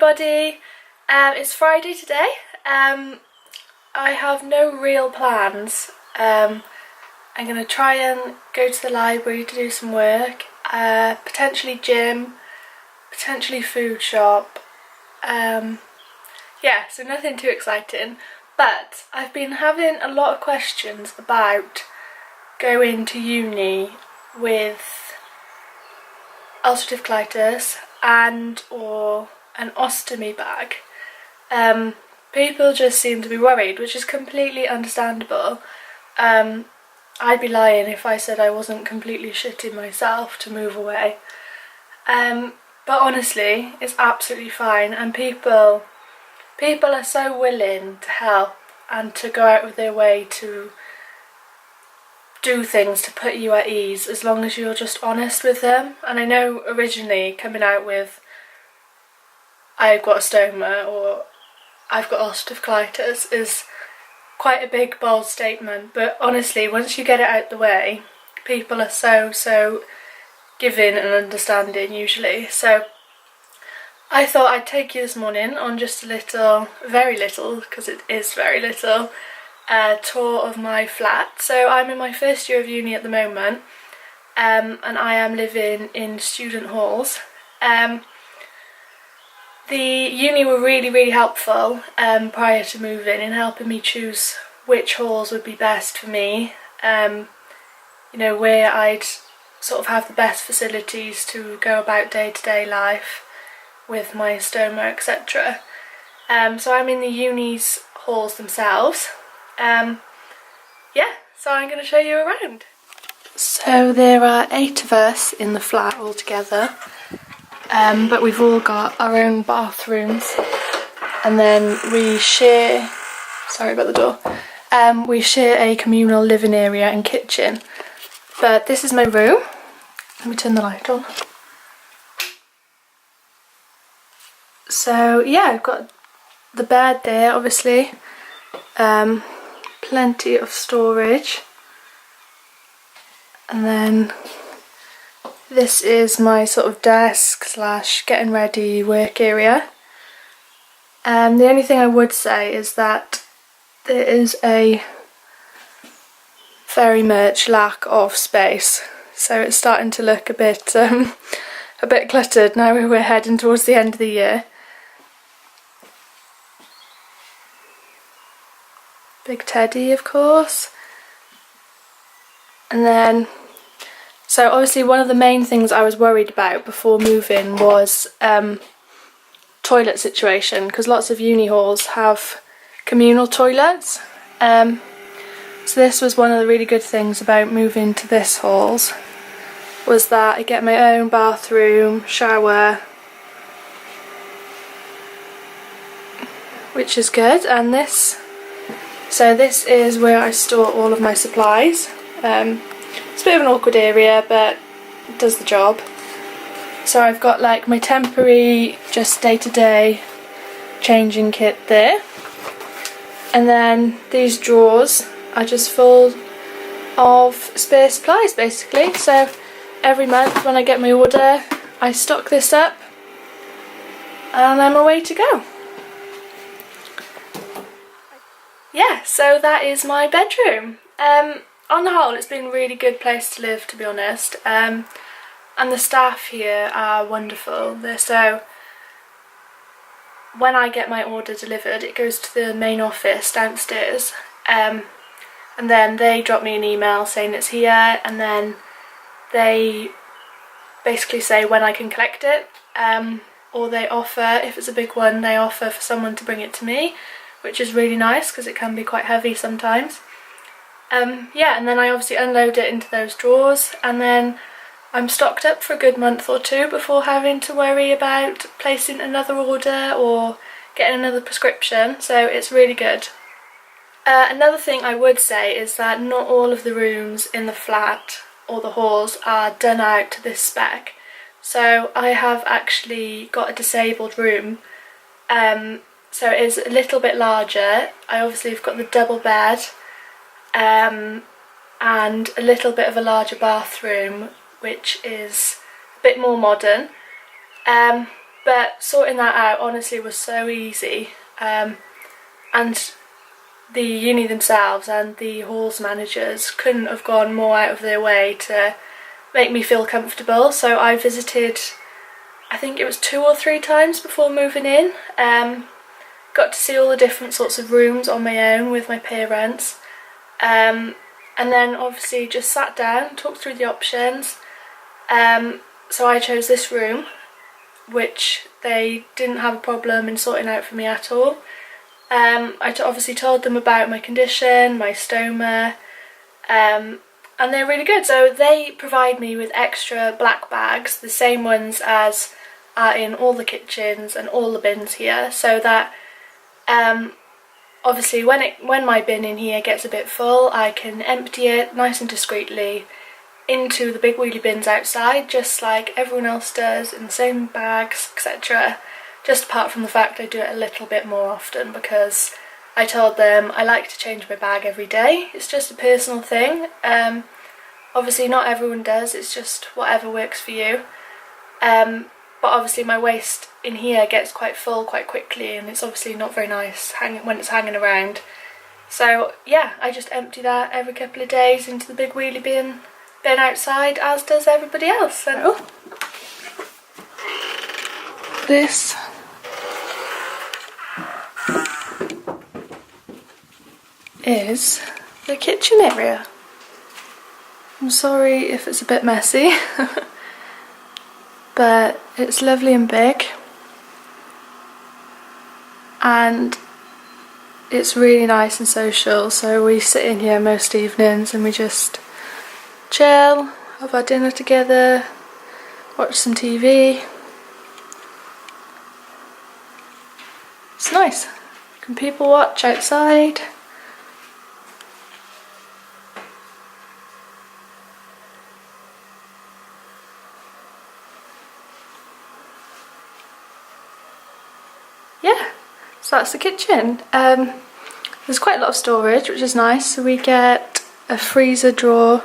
everybody. It's Friday today. I have no real plans. I'm going to try and go to the library to do some work, potentially gym, potentially food shop. Yeah, so nothing too exciting, but I've been having a lot of questions about going to uni with ulcerative colitis and or an ostomy bag. People just seem to be worried, which is completely understandable. I'd be lying if I said I wasn't completely shitting myself to move away. But honestly, it's absolutely fine, and people are so willing to help and to go out of their way to do things to put you at ease as long as you're just honest with them. And I know originally coming out with I've got a stoma or I've got ulcerative colitis is quite a big bold statement, but honestly once you get it out the way, people are so giving and understanding usually. So I thought I'd take you this morning on just a little, very little, because it is very little, tour of my flat. So I'm in my first year of uni at the moment, and I am living in student halls. The uni were really helpful prior to moving in helping me choose which halls would be best for me, you know, where I'd sort of have the best facilities to go about day-to-day life with my stoma, etc. So I'm in the uni's halls themselves. Yeah, so I'm going to show you around. So there are 8 of us in the flat altogether, but we've all got our own bathrooms, and then we share, sorry about the door, we share a communal living area and kitchen. But this is my room. Let me turn the light on. So yeah, I've got the bed there, obviously, plenty of storage, and then this is my sort of desk slash getting ready work area. The only thing I would say is that there is a very much lack of space, so it's starting to look a bit cluttered now we're heading towards the end of the year. Big teddy, of course. And then, so obviously one of the main things I was worried about before moving was toilet situation, because lots of uni halls have communal toilets. So this was one of the really good things about moving to this halls, was that I get my own bathroom, shower, which is good. And this is where I store all of my supplies. It's a bit of an awkward area, but it does the job. So I've got like my temporary, just day-to-day changing kit there. And then these drawers are just full of spare supplies basically. So every month when I get my order, I stock this up and I'm away to go. Yeah, so that is my bedroom. On the whole, it's been a really good place to live, to be honest. And the staff here are wonderful. So when I get my order delivered, it goes to the main office downstairs, and then they drop me an email saying it's here, and then they basically say when I can collect it, or they offer, if it's a big one, they offer for someone to bring it to me, which is really nice because it can be quite heavy sometimes. Yeah, and then I obviously unload it into those drawers, and then I'm stocked up for a good month or two before having to worry about placing another order or getting another prescription, so it's really good. Another thing I would say is that not all of the rooms in the flat or the halls are done out to this spec. So I have actually got a disabled room, so it is a little bit larger. I obviously have got the double bed, and a little bit of a larger bathroom, which is a bit more modern. But sorting that out honestly was so easy, and the uni themselves and the halls managers couldn't have gone more out of their way to make me feel comfortable. So I visited, I think it was 2 or 3 times before moving in. Got to see all the different sorts of rooms on my own with my parents, and then obviously just sat down, talked through the options. So I chose this room, which they didn't have a problem in sorting out for me at all. I obviously told them about my condition, my stoma, and they're really good. So they provide me with extra black bags, the same ones as are in all the kitchens and all the bins here, so that obviously when my bin in here gets a bit full, I can empty it nice and discreetly into the big wheelie bins outside, just like everyone else does, in the same bags, etc. Just apart from the fact I do it a little bit more often, because I told them I like to change my bag every day. It's just a personal thing. Obviously not everyone does, it's just whatever works for you. But obviously my waste in here gets quite full quite quickly, and it's obviously not very nice when it's hanging around. So yeah, I just empty that every couple of days into the big wheelie bin outside, as does everybody else. So this is the kitchen area. I'm sorry if it's a bit messy, but it's lovely and big, and it's really nice and social. So we sit in here most evenings and we just chill, have our dinner together, watch some TV. It's nice. Can people watch outside? Yeah, so that's the kitchen. There's quite a lot of storage, which is nice. So we get a freezer drawer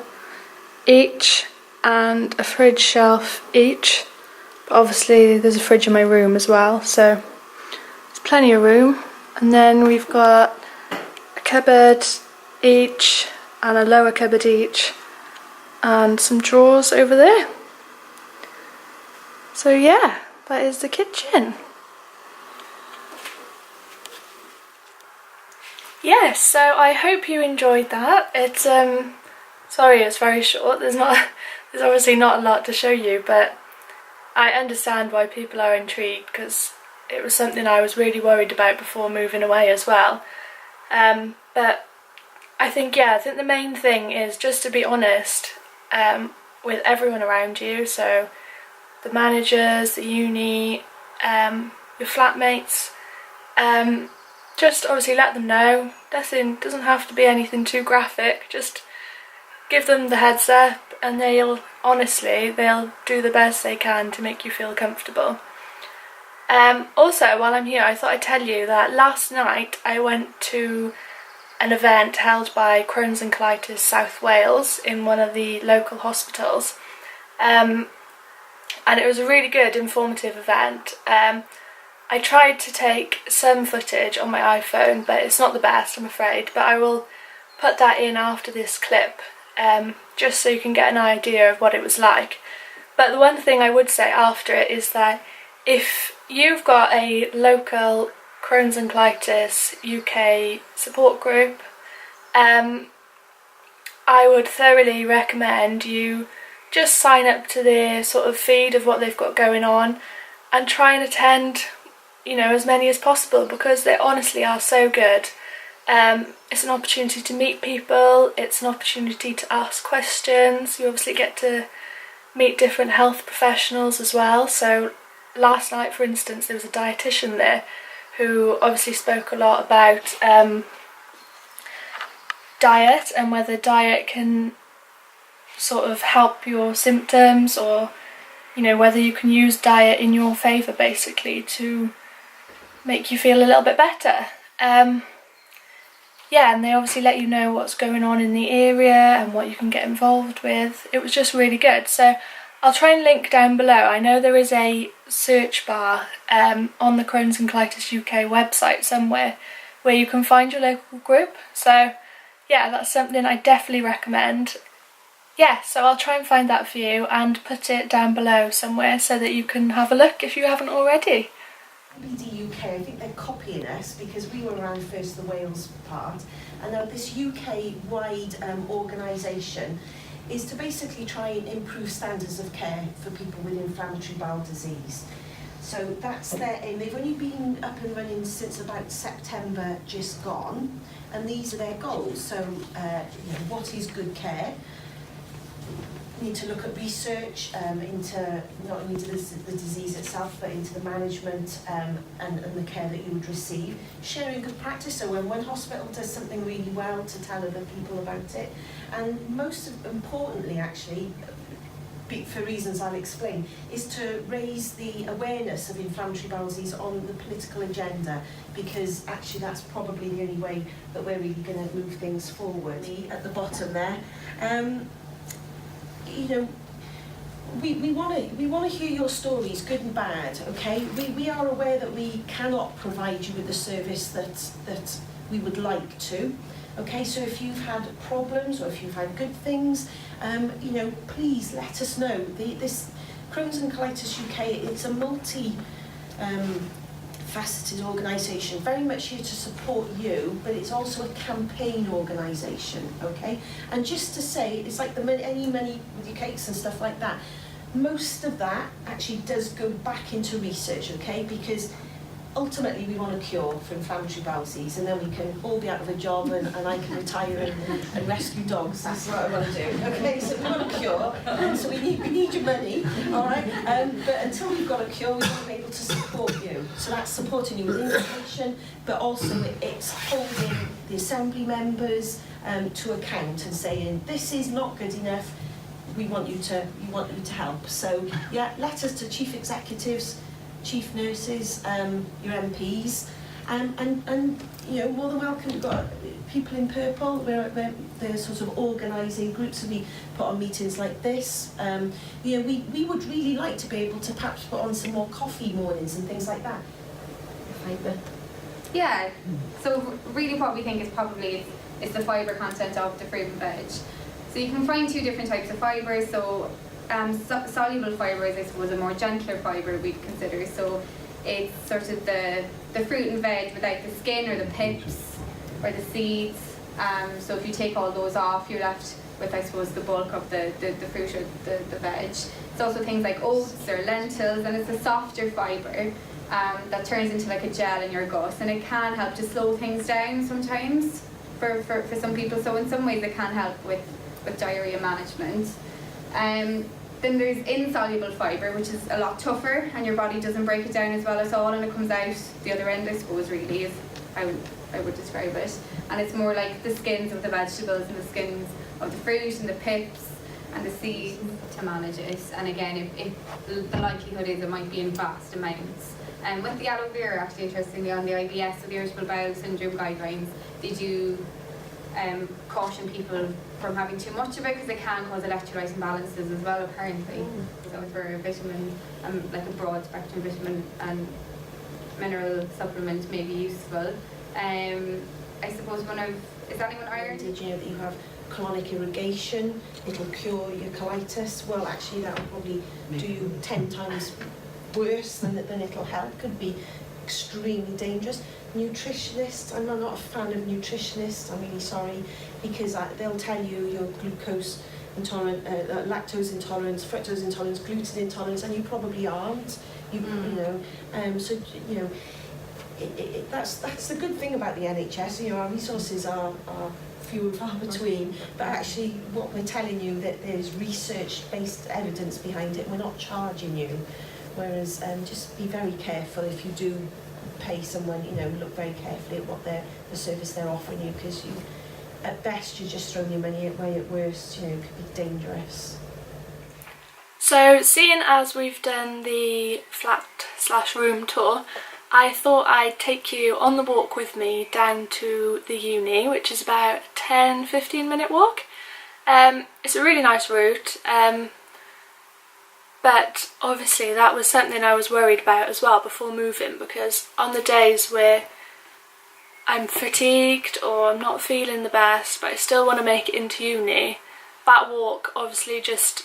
each and a fridge shelf each, but obviously there's a fridge in my room as well, so there's plenty of room. And then we've got a cupboard each and a lower cupboard each, and some drawers over there. So yeah, that is the kitchen. Yes, so I hope you enjoyed that. It's sorry it's very short. There's obviously not a lot to show you, but I understand why people are intrigued, because it was something I was really worried about before moving away as well. But I think the main thing is just to be honest with everyone around you. So the managers, the uni, your flatmates. Just obviously let them know. Doesn't have to be anything too graphic, just give them the heads up, and they'll do the best they can to make you feel comfortable. Also, while I'm here, I thought I'd tell you that last night I went to an event held by Crohn's and Colitis South Wales in one of the local hospitals, and it was a really good, informative event. I tried to take some footage on my iPhone, but it's not the best, I'm afraid, but I will put that in after this clip, just so you can get an idea of what it was like. But the one thing I would say after it is that if you've got a local Crohn's and Colitis UK support group, I would thoroughly recommend you just sign up to their sort of feed of what they've got going on and try and attend, as many as possible, because they honestly are so good. It's an opportunity to meet people, it's an opportunity to ask questions. You obviously get to meet different health professionals as well. So last night, for instance, there was a dietitian there who obviously spoke a lot about diet and whether diet can sort of help your symptoms, or whether you can use diet in your favour basically to make you feel a little bit better. And they obviously let you know what's going on in the area and what you can get involved with. It was just really good. So I'll try and link down below. I know there is a search bar on the Crohn's and Colitis UK website somewhere where you can find your local group. So yeah, that's something I definitely recommend. Yeah, so I'll try and find that for you and put it down below somewhere so that you can have a look if you haven't already. BD UK, I think they're copying us because we were around first, the Wales part, and now this UK-wide organisation is to basically try and improve standards of care for people with inflammatory bowel disease. So that's their aim. They've only been up and running since about September just gone, and these are their goals. So, what is good care? We need to look at research into not only the disease itself, but into the management and the care that you would receive. Sharing good practice, so when one hospital does something really well, to tell other people about it. And most importantly, actually, for reasons I'll explain, is to raise the awareness of inflammatory bowel disease on the political agenda, because actually that's probably the only way that we're really going to move things forward. At the bottom there, we want to hear your stories, good and bad. Okay, we are aware that we cannot provide you with the service that we would like to. Okay, so if you've had problems or if you've had good things, please let us know. This Crohn's and Colitis UK, it's a faceted organisation, very much here to support you, but it's also a campaign organisation, okay? And just to say, it's like any money with your cakes and stuff like that, most of that actually does go back into research, okay? Because ultimately we want a cure for inflammatory bowel disease, and then we can all be out of a job and I can retire and rescue dogs. That's what I want to do. Okay, so we want a cure, so we need your money, all right? But until we've got a cure, we want to be able to support you. So that's supporting you with information, but also it's holding the assembly members to account and saying, this is not good enough. We want you to help. So yeah, letters to chief executives, chief nurses, your MPs, and more than welcome. We've got people in purple. They're sort of organising groups, and we put on meetings like this. We would really like to be able to perhaps put on some more coffee mornings and things like that. Yeah. So really, what we think is probably is the fibre content of the fruit and veg. So you can find two different types of fibres. So soluble fibre is, I suppose, a more gentler fibre we'd consider. So it's sort of the fruit and veg without the skin or the pips or the seeds. So if you take all those off, you're left with, I suppose, the bulk of the fruit or the veg. It's also things like oats or lentils, and it's a softer fibre that turns into like a gel in your gut, and it can help to slow things down sometimes for some people. So in some ways it can help with diarrhea management. Then there's insoluble fibre, which is a lot tougher, and your body doesn't break it down as well at all, and it comes out the other end, I suppose, really, is how I would describe it. And it's more like the skins of the vegetables and the skins of the fruit and the pips and the seeds to manage it. And again, if the likelihood is it might be in vast amounts. And with the aloe vera, actually, interestingly, on the IBS, so the irritable bowel syndrome guidelines, they do caution people from having too much of it, because it can cause electrolyte imbalances as well, apparently. So for a vitamin, like a broad spectrum vitamin and mineral supplement may be useful. I suppose is anyone iron? Did you know that you have colonic irrigation? It'll cure your colitis. Well, actually, that will probably do you 10 times worse than it'll help. Could be extremely dangerous. Nutritionists, I'm not a fan of nutritionists, I'm really sorry, because they'll tell you you're glucose intolerant, lactose intolerance, fructose intolerance, gluten intolerance, and you probably aren't. That's the good thing about the NHS. Our resources are few and far between, but actually what we're telling you, that there's research-based evidence behind it. We're not charging you. Whereas just be very careful if you do pay someone, look very carefully at what the service they're offering you, because at best you're just throwing your money away, at worst, it could be dangerous. So seeing as we've done the flat/room tour, I thought I'd take you on the walk with me down to the uni, which is about a 10-15 minute walk. It's a really nice route. But obviously that was something I was worried about as well before moving, because on the days where I'm fatigued or I'm not feeling the best but I still want to make it into uni, that walk obviously just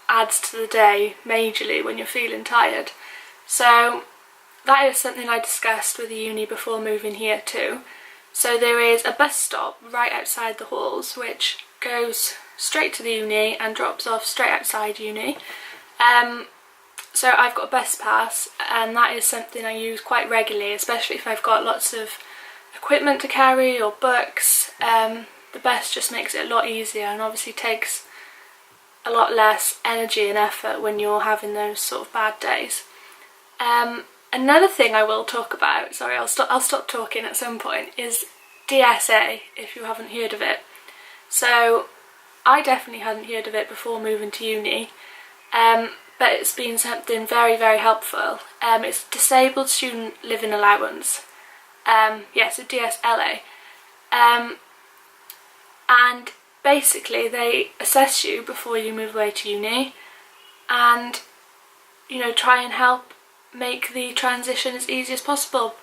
adds to the day majorly when you're feeling tired. So that is something I discussed with the uni before moving here too. So there is a bus stop right outside the halls which goes straight to the uni and drops off straight outside uni. So I've got a bus pass, and that is something I use quite regularly, especially if I've got lots of equipment to carry or books. The bus just makes it a lot easier and obviously takes a lot less energy and effort when you're having those sort of bad days. Another thing I will talk about, sorry, I'll stop talking at some point, is DSA, if you haven't heard of it. So I definitely hadn't heard of it before moving to uni, but it's been something very, very helpful. It's Disabled Student Living Allowance, so DSLA, and basically they assess you before you move away to uni and, you know, try and help make the transition as easy as possible.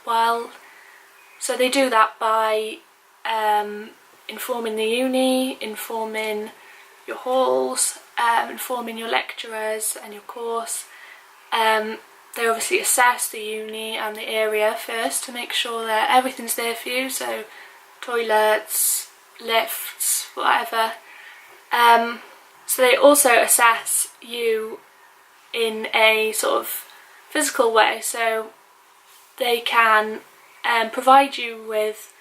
So they do that by informing the uni, informing your halls, informing your lecturers and your course. They obviously assess the uni and the area first to make sure that everything's there for you, so toilets, lifts, whatever. So they also assess you in a sort of physical way, so they can provide you with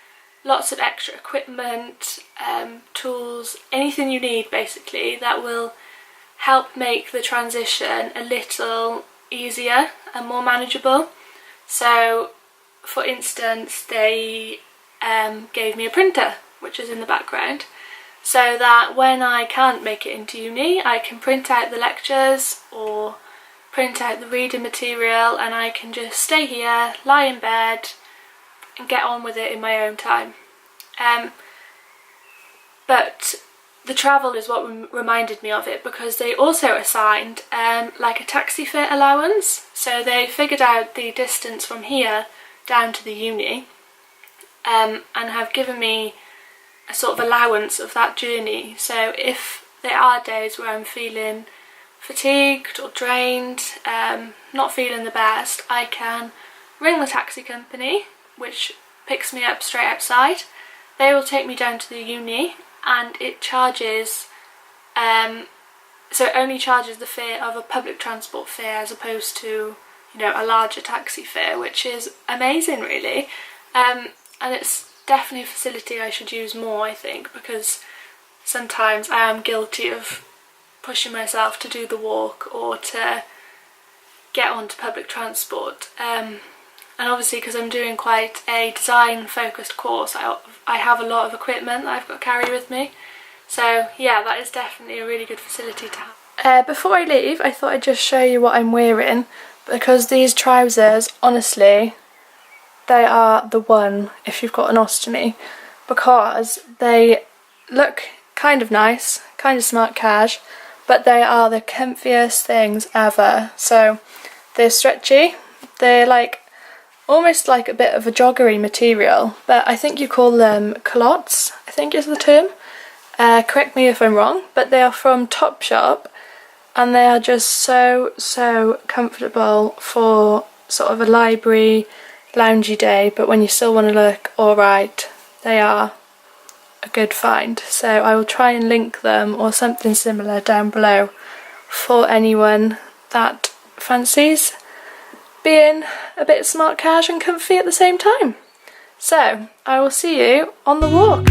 lots of extra equipment, tools, anything you need basically that will help make the transition a little easier and more manageable. So for instance, they gave me a printer, which is in the background, so that when I can't make it into uni I can print out the lectures or print out the reading material, and I can just stay here, lie in bed and get on with it in my own time. But the travel is what reminded me of it, because they also assigned like a taxi fare allowance. So they figured out the distance from here down to the uni, and have given me a sort of allowance of that journey. So if there are days where I'm feeling fatigued or drained, not feeling the best, I can ring the taxi company, which picks me up straight outside. They will take me down to the uni, and it charges, so it only charges the fare of a public transport fare as opposed to, you know, a larger taxi fare, which is amazing really. And it's definitely a facility I should use more, I think, because sometimes I am guilty of pushing myself to do the walk or to get onto public transport. And obviously because I'm doing quite a design focused course, I have a lot of equipment that I've got to carry with me. So yeah, that is definitely a really good facility to have. Before I leave, I thought I'd just show you what I'm wearing, because these trousers, honestly, they are the one if you've got an ostomy, because they look kind of nice, kind of smart cash, but they are the comfiest things ever. So they're stretchy, they're like almost like a bit of a joggery material, but I think you call them culottes, I think is the term. Correct me if I'm wrong, but they are from Topshop, and they are just so comfortable for sort of a library loungy day, but when you still want to look alright, they are a good find. So I will try and link them or something similar down below for anyone that fancies being a bit smart cash and comfy at the same time. So I will see you on the walk.